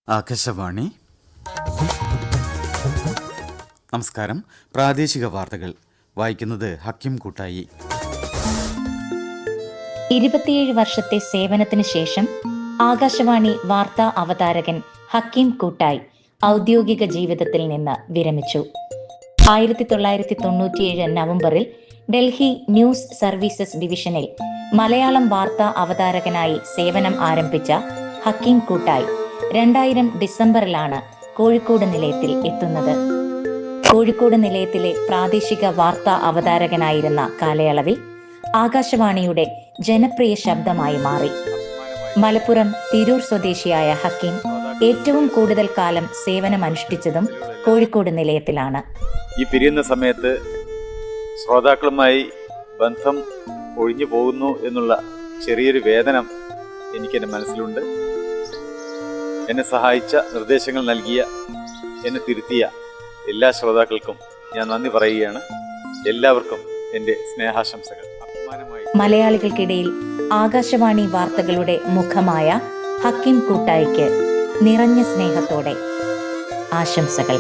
ആകാശവാണി. നമസ്കാരം. പ്രാദേശിക വാർത്തകൾ വായിക്കുന്നത് ഹക്കിം കൂട്ടായി. 27 വർഷത്തെ സേവനത്തിന് ശേഷം ആകാശവാണി വാർത്താ അവതാരകൻ ഹക്കീം കൂട്ടായി ഔദ്യോഗിക ജീവിതത്തിൽ നിന്ന് വിരമിച്ചു. 1997 നവംബറിൽ ഡൽഹി ന്യൂസ് സർവീസസ് ഡിവിഷനിൽ മലയാളം വാർത്താ അവതാരകനായി സേവനം ആരംഭിച്ച ഹക്കീം കൂട്ടായി 2000 ഡിസംബറിലാണ് കോഴിക്കോട് നിലയത്തിൽ എത്തുന്നത്. കോഴിക്കോട് നിലയത്തിലെ പ്രാദേശിക വാർത്താ അവതാരകനായിരുന്ന കാലയളവിൽ ആകാശവാണിയുടെ ജനപ്രിയ ശബ്ദമായി മാറി. മലപ്പുറം തിരൂർ സ്വദേശിയായ ഹക്കീം ഏറ്റവും കൂടുതൽ കാലം സേവനമനുഷ്ഠിച്ചതും കോഴിക്കോട് നിലയത്തിലാണ്. ഈ പിരിയുന്ന സമയത്ത് ശ്രോതാക്കളുമായി ബന്ധം ഒഴിഞ്ഞു പോകുന്നു എന്നുള്ള ചെറിയൊരു വേദന എനിക്കെൻ്റെ മനസ്സിലുണ്ട്. എന്നെ സഹായിച്ച, നിർദ്ദേശങ്ങൾ നൽകിയ, എന്നെ തിരുത്തിയ എല്ലാ ശ്രോതാക്കൾക്കും ഞാൻ നന്ദി പറയുകയാണ്. എല്ലാവർക്കും എൻ്റെ സ്നേഹാശംസകൾ. മലയാളികൾക്കിടയിൽ ആകാശവാണി വാർത്തകളുടെ മുഖമായ ഹക്കീം കൂട്ടായിക്ക് നിറഞ്ഞ സ്നേഹത്തോടെ ആശംസകൾ.